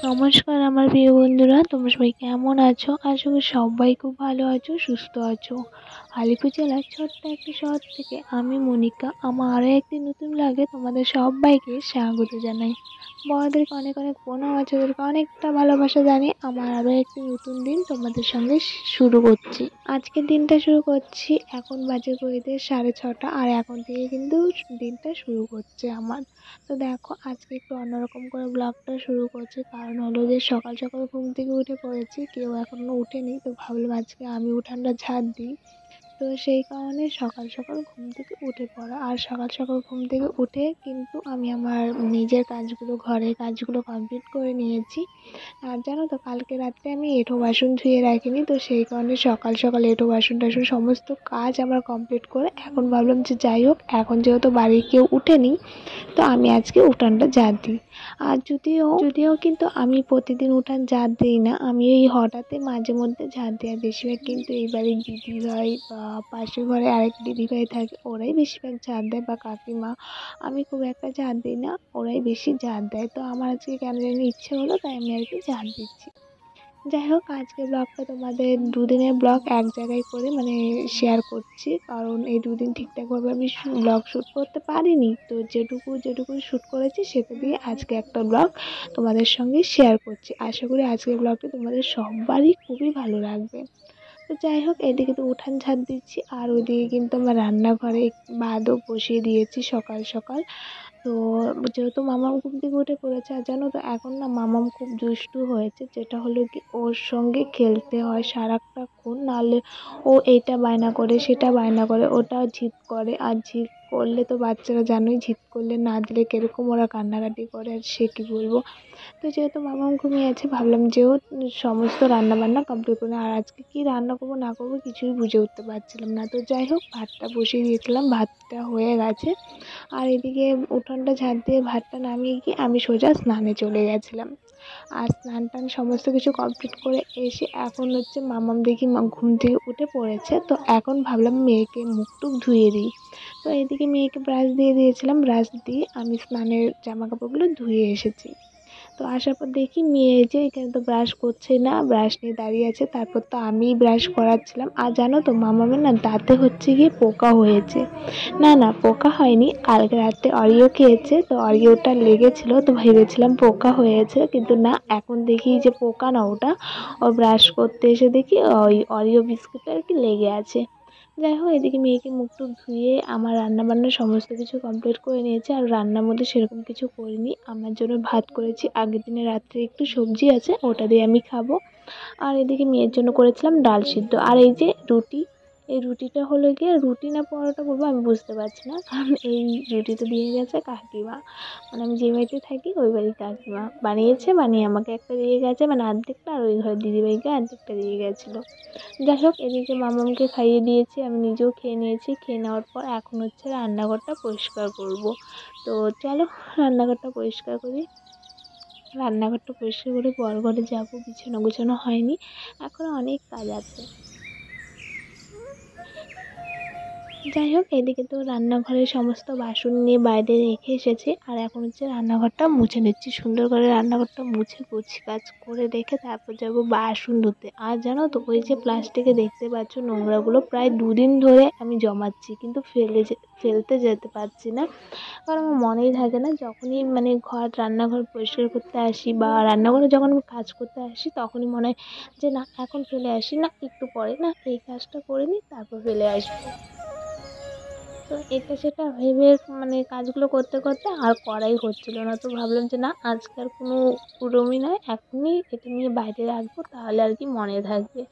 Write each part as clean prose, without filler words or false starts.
নমস্কার আমার প্রিয় বন্ধুরা, তোমরা সবাই কেমন আছো? আশা করি সবাই খুব ভালো আছো, সুস্থ আছো। আলিপুর জেলার ছোট্ট একটা শহর থেকে আমি মনিকা আমার আরও একটি নতুন ব্লগে তোমাদের সবাইকে স্বাগত জানাই। বড়দেরকে অনেক অনেক প্রণাম, বাচ্চাদেরকে অনেকটা ভালোবাসা জানিয়ে আমার আরও একটি নতুন দিন তোমাদের সঙ্গে শুরু করছি। আজকের দিনটা শুরু করছি, এখন বাজে ঘড়িতে 6:30, আর এখন থেকে কিন্তু দিনটা শুরু করছে আমার। তো দেখো, আজকে একটু অন্যরকম করে ব্লগটা শুরু করছি, কারণ হলো যে সকাল সকাল ঘুম থেকে উঠে পড়েছি, কেউ এখনো উঠেনি, তো ভাবলাম আজকে আমি উঠানটা ঝাড় দিই। তো সেই কারণে সকাল সকাল ঘুম থেকে উঠে পড়া, আর সকাল সকাল ঘুম থেকে উঠে কিন্তু আমি আমার নিজের কাজগুলো, ঘরের কাজগুলো কমপ্লিট করে নিয়েছি। আর জানো তো, কালকে রাত্রে আমি এঁঠো বাসন ধুয়ে রাখিনি, তো সেই কারণে সকাল সকাল এঁঠো বাসন টাসন সমস্ত কাজ আমার কমপ্লিট করে এখন ভাবলাম যে যাই হোক, এখন যেহেতু বাড়ির কেউ উঠেনি, তো আমি আজকে উঠানটা ঝাড় দিই। আর যদিও যদিও কিন্তু আমি প্রতিদিন উঠান ঝাড় দিই না, আমি এই হঠাৎই মাঝে মধ্যে ঝাড় দিই। আর বেশিরভাগ কিন্তু এই বাড়ির দিদিভাই বা পাশের ঘরে আরেক দিদিভাই থাকে, ওরাই বেশিরভাগ ঝাড় দেয়, বা কাকিমা। আমি খুব একটা ঝাড় দিই না, ওরাই বেশি ঝাড় দেয়। তো আমার আজকে কেন জানি ইচ্ছে হলো, তাই আমি আর কি ঝাড় দিচ্ছি। যাই হোক, আজকের ব্লগটা তোমাদের দুদিনের ব্লগ এক জায়গায় করে মানে শেয়ার করছি, কারণ এই দুদিন ঠিকঠাকভাবে আমি ব্লগ শ্যুট করতে পারিনি। তো যেটুকু যেটুকু শ্যুট করেছি সেটা দিয়ে আজকে একটা ব্লগ তোমাদের সঙ্গে শেয়ার করছি। আশা করি আজকের ব্লগটা তোমাদের সবারই খুবই ভালো লাগবে। তো যাই হোক, এদিকে তো উঠান ঝাড় দিচ্ছি, আর ওইদিকে কিন্তু আমার রান্নাঘরে ভাতও বসিয়ে দিয়েছি সকাল সকাল। তো যেহেতু মামাম ঘুম থেকে উঠে পড়েছে, আর জানো তো এখন না মামাম খুব দুষ্টু হয়েছে, যেটা হলো কি ওর সঙ্গে খেলতে হয় সারাক্ষণ, নাহলে ও এইটা বায়না করে সেটা বায়না করে, ওটা জিদ করে। আর জিদ করলে তো বাচ্চারা জানোই, জিদ করলে না দিলে কিরকম ওরা কান্নাকাটি করে, আর সে কি বলবো। তো যেহেতু মামাম ঘুমিয়ে আছে, ভাবলাম সমস্ত রান্না বান্না কমপ্লিট করে। আর আজকে কি রান্না করবো না করবো কিছুই বুঝে উঠতে পারছিলাম না। তো যাই হোক, ভাতটা বসিয়ে দিয়েছিলাম, ভাতটা হয়ে গেছে। আর এদিকে উঠোনটা ঝাড় দিয়ে ভাতটা নামিয়ে গিয়ে আমি সোজা স্নানে চলে গেছিলাম। আর স্নান টান সমস্ত কিছু কমপ্লিট করে এসে এখন হচ্ছে মামাম দেখি ঘুম থেকে উঠে পড়েছে, তো এখন ভাবলাম মেয়েকে মুখ টুক ধুয়ে দিই। তো এদিকে মেয়েকে ব্রাশ দিয়ে দিয়েছিলাম, ব্রাশ দিয়ে আমি স্নানের জামা কাপড়গুলো ধুয়ে এসেছি। তো আসার পর দেখি মেয়ে যে এখানে তো ব্রাশ করছেই না, ব্রাশ নিয়ে দাঁড়িয়ে আছে। তারপর তো আমিই ব্রাশ করাচ্ছিলাম। আর জানো তো, মামামের না দাঁতে হচ্ছে গিয়ে পোকা হয়েছে। না না, পোকা হয়নি, কালকে রাতে অরিও খেয়েছে, তো অরিওটা লেগেছিল, তো ভেবেছিলাম পোকা হয়েছে, কিন্তু না, এখন দেখি যে পোকা না ওটা, ও ব্রাশ করতে এসে দেখি ওই অরিও বিস্কুটটা আর কি লেগে আছে। যাই হোক, এদিকে মেয়েকে মুখ টুক ধুয়ে আমার রান্না বান্না সমস্ত কিছু কমপ্লিট করে নিয়েছি। আর রান্নার মধ্যে সেরকম কিছু করিনি, আমার জন্য ভাত করেছি, আগের দিনে রাত্রে একটু সবজি আছে, ওটা দিয়ে আমি খাবো। আর এদিকে মেয়ের জন্য করেছিলাম ডাল সিদ্ধ, আর এই যে রুটি। এই রুটিটা হলো গিয়ে রুটি না পরোটা বলবো আমি বুঝতে পারছি না, কারণ এই রুটিটা দিয়ে গেছে কাকিমা। মানে আমি যে বাড়িতে থাকি ওই বাড়ির কাকিমা বানিয়েছে, বানিয়ে আমাকে একটা দিয়ে গেছে, মানে অর্ধেকটা, আর ওই ঘরের দিদিভাইকে অর্ধেকটা দিয়ে গেছিলো। যাই হোক, এদিকে মামামকে খাইয়ে দিয়েছি, আমি নিজেও খেয়ে নিয়েছি। খেয়ে নেওয়ার পর এখন হচ্ছে রান্নাঘরটা পরিষ্কার করব। তো চলো রান্নাঘরটা পরিষ্কার করি। রান্নাঘরটা পরিষ্কার করে বড় ঘরে যাবো, বিছানা গোছানো হয়নি, এখনও অনেক কাজ আছে। যাই হোক, এদিকে তো রান্নাঘরের সমস্ত বাসন নিয়ে বাইরে রেখে এসেছি, আর এখন হচ্ছে রান্নাঘরটা মুছে নিচ্ছি। সুন্দর করে রান্নাঘরটা মুছে কাজ করে রেখে তারপর যাব বাসন ধুতে। আর জানো তো, ওই যে প্লাস্টিকে দেখতে পাচ্ছ নোংরাগুলো, প্রায় 2 দিন ধরে আমি জমাচ্ছি, কিন্তু ফেলতে যেতে পারছি না, কারণ আমার মনেই থাকে না। যখনই মানে রান্নাঘর পরিষ্কার করতে আসি, বা রান্নাঘরে যখন আমি কাজ করতে আসি, তখনই মনে হয় যে না, এখন ফেলে আসি না, একটু পরে, না এই কাজটা করে নিই তারপর ফেলে আসবো। তো এটা সেটা ভেবে মানে কাজগুলো করতে করতে আর করাই হচ্ছিল না। তো ভাবলাম যে না, আজকে আর কোনো কুড়োমি নয়, এখনই এটা নিয়ে বাইরে রাখবো, তাহলে আর কি মনে থাকবে।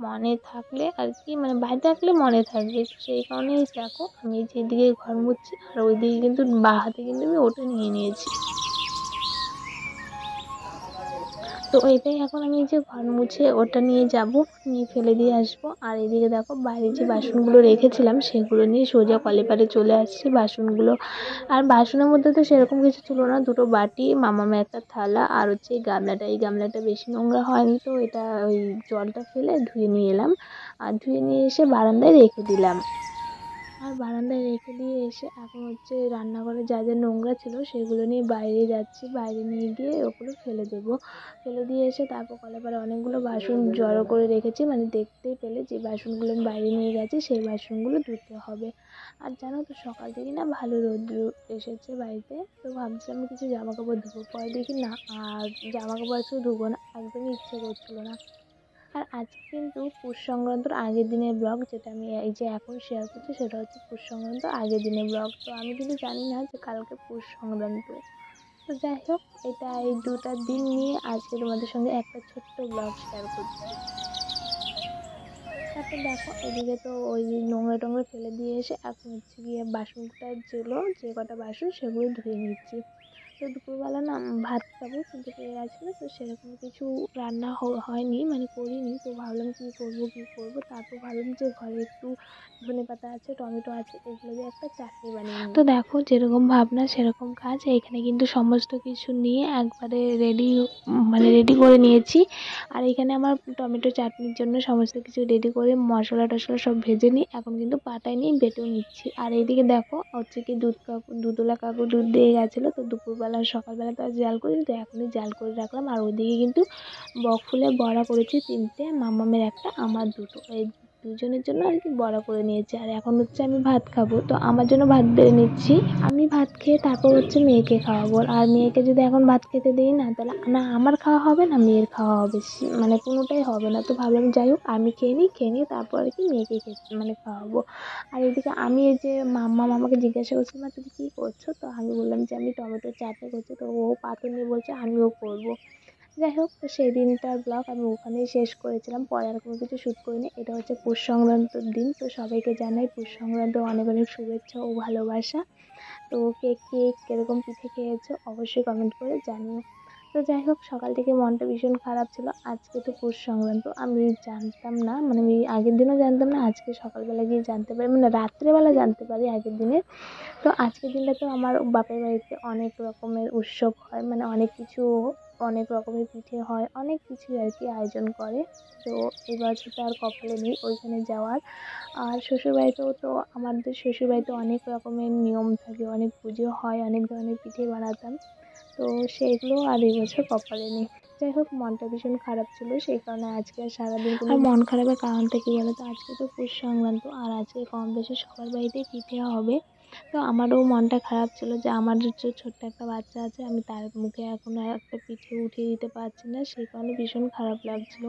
মনে থাকলে আর কি, মানে বাইরে রাখলে মনে থাকবে। সেই কারণেই দেখো, আমি যেদিকে ঘর মুছছি আর ওইদিকে কিন্তু বাঁ হাতে কিন্তু আমি ওটা নিয়ে নিয়েছি। তো এটাই এখন আমি যে ঘর মুছে ওটা নিয়ে যাব, নিয়ে ফেলে দিয়ে আসবো। আর এদিকে দেখো, বাইরে যে বাসনগুলো রেখেছিলাম সেগুলো নিয়ে সোজা কলের পাড়ে চলে আসছি বাসনগুলো। আর বাসনের মধ্যে তো সেরকম কিছু ছিল না, দুটো বাটি, মামামের একটা থালা, আর হচ্ছে এই গামলাটা। এই গামলাটা বেশি নোংরা হয়নি, তো এটা ওই জলটা ফেলে ধুয়ে নিয়ে এলাম, আর ধুয়ে নিয়ে এসে বারান্দায় রেখে দিলাম। আর বারান্দায় রেখে দিয়ে এসে এখন হচ্ছে রান্নাঘরে যা যা নোংরা ছিল সেগুলো নিয়ে বাইরে যাচ্ছি, বাইরে নিয়ে গিয়ে ওগুলো ফেলে দেবো। ফেলে দিয়ে এসে তারপর কলেপারে অনেকগুলো বাসন জড়ো করে রেখেছি, মানে দেখতেই পেলে যে বাসনগুলো আমি বাইরে নিয়ে গেছি সেই বাসনগুলো ধুতে হবে। আর জানো তো সকাল থেকে না ভালো রৌদ্র এসেছে বাড়িতে, তো ভাবছিলাম কিছু জামা কাপড় ধুবো, পরে দেখি না আর জামা কাপড় আজকে ধুবো না, একদমই ইচ্ছে করছিল না। আর আজকে কিন্তু পৌষ সংক্রান্তর আগের দিনের ব্লগ, যেটা আমি এই যে এখন শেয়ার করছি সেটা হচ্ছে পৌষ সংক্রান্ত আগের দিনের ব্লগ। তো আমি কিন্তু জানি না যে কালকে পৌষ সংক্রান্ত। তো যাই হোক, এটা এই দুটা দিন নিয়ে আজকে তোমাদের সঙ্গে একটা ছোট্ট ব্লগ শেয়ার করছি। তারপর দেখো এদিকে তো ওই নোংরা টোংরা ফেলে দিয়ে এসে এখন হচ্ছে গিয়ে বাসনটা যে কটা বাসন সেগুলো ধুয়ে নিচ্ছি। তো দুপুরবেলা না ভাত খাবো, কিন্তু পেয়ে গেছিলো, তো সেরকম কিছু রান্না হয়নি, মানে করিনি। তো ভাবলাম কী করবো, তারপর ভাবলাম যে ঘরে একটু ধনেপাতা আছে, টমেটো আছে, এগুলো দিয়ে একটা চাটনি বানিয়ে নিই। তো দেখো যেরকম ভাবনা সেরকম কাজ, এইখানে কিন্তু সমস্ত কিছু নিয়ে একবারে রেডি করে নিয়েছি। আর এখানে আমার টমেটো চাটনির জন্য সমস্ত কিছু রেডি করে মশলা টশলা সব ভেজে নিই, এখন কিন্তু পাটায় নিয়ে বেটেও নিচ্ছি। আর এইদিকে দেখো হচ্ছে কি দুধওয়ালা কাকু দুধ দিয়ে গেছিলো, তো দুপুরবেলা সকালবেলা তো আর জাল করিনি, তো এখনই জাল করে রাখলাম। আর ওইদিকে কিন্তু বকফুলের বড়া করেছি 3টে, মামামের একটা, আমার 2টো, এই দুজনের জন্য আর কি বড়া করে নিয়েছি। আর এখন হচ্ছে আমি ভাত খাবো, তো আমার জন্য ভাত বেড়ে নিচ্ছি। আমি ভাত খেয়ে তারপর হচ্ছে মেয়েকে খাওয়াবো। আর মেয়েকে যদি এখন ভাত খেতে দিই না, তাহলে না আমার খাওয়া হবে না মেয়ের খাওয়া হবে, মানে কোনোটাই হবে না। তো ভাবলাম যাই হোক আমি খেয়ে নিই তারপর আর কি মেয়েকে খাওয়াবো। আর এদিকে আমি এই যে আমাকে জিজ্ঞাসা করছিল, মা তুমি কী করছো? তো আমি বললাম যে আমি টমেটোর চাটনি করছি। তো ও পাতে নিয়ে বলছে আমিও করবো। যাই হোক, তো সেই দিনটার ব্লগ আমি ওখানেই শেষ করেছিলাম, পরে আর কোনো কিছু শ্যুট করিনি। এটা হচ্ছে পৌষ সংক্রান্তর দিন, তো সবাইকে জানাই পৌষ সংক্রান্ত অনেক অনেক শুভেচ্ছা ও ভালোবাসা। তো কে কে কিরকম পিঠে খেয়েছো অবশ্যই কমেন্ট করে জানিও। তো যাই হোক, সকাল থেকে মনটা ভীষণ খারাপ ছিল। আজকে তো পৌষ সংক্রান্ত, আমি জানতাম না, মানে আমি আগের দিনও জানতাম না, আজকে সকালবেলা গিয়ে জানতে পারি, মানে রাত্রেবেলা জানতে পারি আগের দিনের। তো আজকের দিনটা তো আমার বাপের বাড়িতে অনেক রকমের উৎসব হয়, মানে অনেক রকমের পিঠে হয়, অনেক কিছুই আর কি আয়োজন করে। তো এবছর তো আর কপালে নেই ওইখানে যাওয়ার। আর শ্বশুরবাড়িতেও তো আমাদের শ্বশুরবাড়িতে অনেক রকমের নিয়ম থাকে, অনেক পুজো হয়, অনেক ধরনের পিঠে বানাতাম। তো সেইগুলো আর এবছর কপালে নেই। যাই হোক, মনটা ভীষণ খারাপ ছিল, সেই কারণে আজকে আর সারাদিন আর মন খারাপের কারণটা কী বলো তো, আজকে তো পৌষ সংক্রান্ত, আর আজকে কম বেশি সবার বাড়িতেই পিঠে হবে। তো আমারও মনটা খারাপ ছিল যে আমার যে ছোট্ট একটা বাচ্চা আছে, আমি তার মুখে এখনো একটা পিঠে উঠিয়ে দিতে পারছি না, সেই কারণে ভীষণ খারাপ লাগছিল।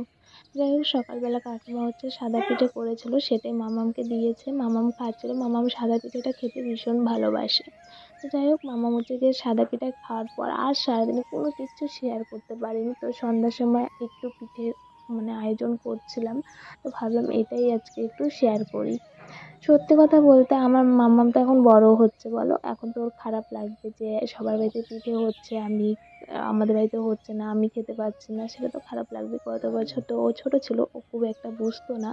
যাই হোক, সকালবেলা কাকিমা হচ্ছে সাদা পিঠে করেছিল, সেটাই মামামকে দিয়েছে, মামাম খাচ্ছিল। মামাম সাদা পিঠেটা খেতে ভীষণ ভালোবাসে। তো যাই হোক, মামাম হচ্ছে গিয়ে সাদা পিঠা খাওয়ার পর আর সারাদিনে কোনো কিচ্ছু শেয়ার করতে পারিনি। তো সন্ধ্যার সময় একটু পিঠে মানে আয়োজন করছিলাম, তো ভাবলাম এটাই আজকে একটু শেয়ার করি। সত্যি কথা বলতে আমার মাম্মাম তো এখন বড় হচ্ছে, বলো এখন তো ওর খারাপ লাগবে যে সবার বাড়িতে পিঠে হচ্ছে, আমাদের বাড়িতে হচ্ছে না, আমি খেতে পারছি না, সেটা তো খারাপ লাগবে। গত বছর তো ও ছোট ছিল, ও খুব একটা বুঝতো না।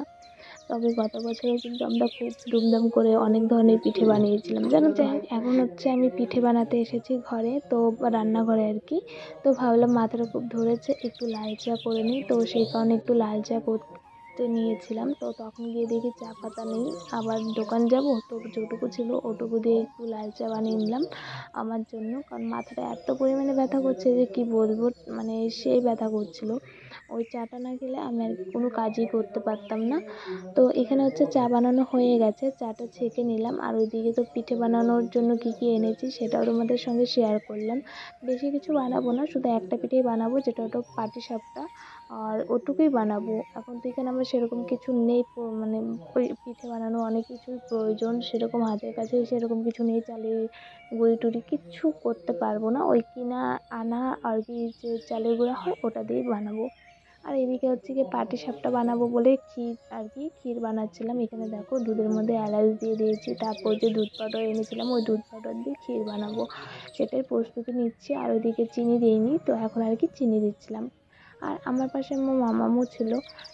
তবে গত বছরেও কিন্তু আমরা খুব ধুমধাম করে অনেক ধরনের পিঠে বানিয়েছিলাম, জানো তো। এখন হচ্ছে আমি পিঠে বানাতে এসেছি ঘরে, তো রান্নাঘরে আর কি। তো ভাবলাম মাথাটা খুব ধরেছে, একটু লাল চা করে নিই, তো সেই কারণে একটু লাল চা করতে নিয়েছিলাম। তো তখন গিয়ে দেখি চা পাতা নেই, আবার দোকান যাব, তো যেটুকু ছিল ওটুকু দিয়ে একটু লাল চা বানিয়ে নিলাম আমার জন্য, কারণ মাথাটা এত পরিমাণে ব্যথা করছে যে কি বলবো, মানে সেই ব্যথা করছিল। ওই চাটা না খেলে আমি আর কোনো কাজই করতে পারতাম না। তো এখানে হচ্ছে চা বানানো হয়ে গেছে, চাটা ছেঁকে নিলাম। আর ওইদিকে তো পিঠে বানানোর জন্য কী কী এনেছি সেটাও তোমাদের সঙ্গে শেয়ার করলাম। বেশি কিছু বানাবো না, শুধু একটা পিঠেই বানাবো, যেটা হলো পাটিসাপটা, আর ওটুকুই বানাবো। এখন তো এখানে আমার সেরকম কিছু নেই, মানে ওই পিঠে বানানো অনেক কিছুই প্রয়োজন, সেরকম হাতের কাছে সেরকম কিছু নেই, চালের গুঁড়ি টুড়ি কিচ্ছু করতে পারবো না, ওই কিনা আনা আর কি যে চালের গুঁড়া হয় ওটা দিয়েই বানাবো। আর এদিকে হচ্ছে গিয়ে পাটিসাপটা বানাবো বলে ক্ষীর বানাচ্ছিলাম। এখানে দেখো দুধের মধ্যে এলাচ দিয়ে দিয়েছি, তারপর যে দুধ পাউডার এনেছিলাম ওই দুধ পাউডার দিয়ে ক্ষীর বানাবো, সেটাই প্রস্তুতি নিচ্ছি। আর ওইদিকে চিনি দিইনি, তো এখন আর কি চিনি দিচ্ছিলাম। আর আমার পাশে আমার মামামও ছিল।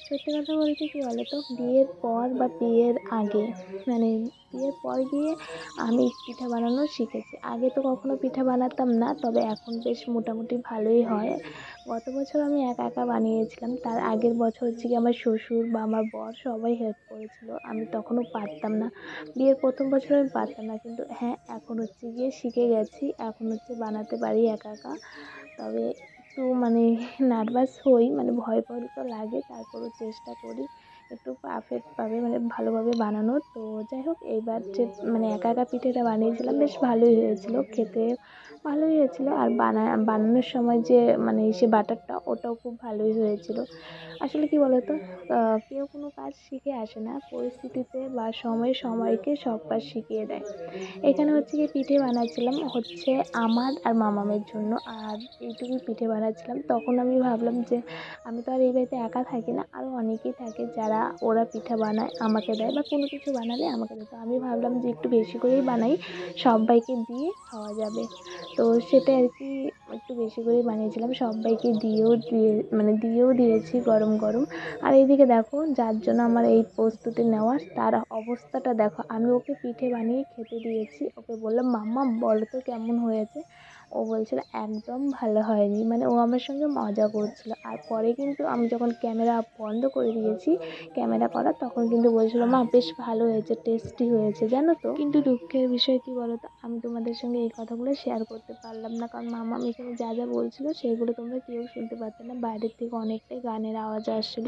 সত্যি কথা বলতে কী বলো তো, বিয়ের পর বা বিয়ের আগে, মানে বিয়ের পর গিয়ে আমি পিঠা বানানো শিখেছি। আগে তো কখনো পিঠা বানাতাম না, তবে এখন বেশ মোটামুটি ভালোই হয়। গত বছর আমি একা একা বানিয়েছিলাম, তার আগের বছর হচ্ছে কি আমার শ্বশুর বা আমার বর সবাই হেল্প করেছিল, আমি তখনও পারতাম না। বিয়ের প্রথম বছর আমি পারতাম না, কিন্তু হ্যাঁ এখন হচ্ছে গিয়ে শিখে গেছি, এখন হচ্ছে বানাতে পারি একা একা। তবে একটু মানে নার্ভাস হই, মানে ভয় ভয় তো লাগে, তারপরও চেষ্টা করি একটু পারফেক্টভাবে মানে ভালোভাবে বানানোর। তো যাই হোক, এইবার যে মানে একা একা পিঠেটা বানিয়েছিলাম বেশ ভালোই হয়েছিল, খেতে ভালোই হয়েছিল। আর বানানোর সময় যে মানে সে বাটারটা ওটাও খুব ভালোই হয়েছিল। আসলে কি বলতো, কেউ কোনো কাজ শিখে আসে না, পরিস্থিতিতে বা সময়কে সব কাজ শিখিয়ে দেয়। এখানে হচ্ছে কি পিঠে বানাচ্ছিলাম হচ্ছে আমার আর মামামের জন্য, আর এইটুকুই পিঠে বানাচ্ছিলাম। তখন আমি ভাবলাম যে আমি তো আর এই বাড়িতে একা থাকি না, আরও অনেকেই থাকে যারা ওরা পিঠা বানায় আমাকে দেয় বা কোনো কিছু বানালে আমাকে দেয়। তো আমি ভাবলাম যে একটু বেশি করেই বানাই, সবাইকে দিয়ে খাওয়া যাবে। তো সেটাই আর কি, একটু বেশি করেই বানিয়েছিলাম, সবাইকে দিয়েও দিয়েছি গরম গরম। আর এইদিকে দেখো, যার জন্য আমার এই প্রস্তুতি নেওয়া, তার অবস্থাটা দেখো। আমি ওকে পিঠে বানিয়ে খেতে দিয়েছি, ওকে বললাম মাম্মা বলো তো কেমন হয়েছে। ও বলছিল একদম ভালো হয়নি, মানে ও আমার সঙ্গে মজা করছিল। আর পরে কিন্তু আমি যখন ক্যামেরা বন্ধ করে দিয়েছি, ক্যামেরা করা, তখন কিন্তু বলছিল মা বেশ ভালো হয়েছে, টেস্টি হয়েছে জানো তো। কিন্তু দুঃখের বিষয় কি বলো তো, আমি তোমাদের সঙ্গে এই কথাগুলো শেয়ার করতে পারলাম না, কারণ মামা এখানে যা যা বলছিল সেগুলো তোমরা কেউ শুনতে পারতে না, বাইরের থেকে অনেকটাই গানের আওয়াজ আসছিল।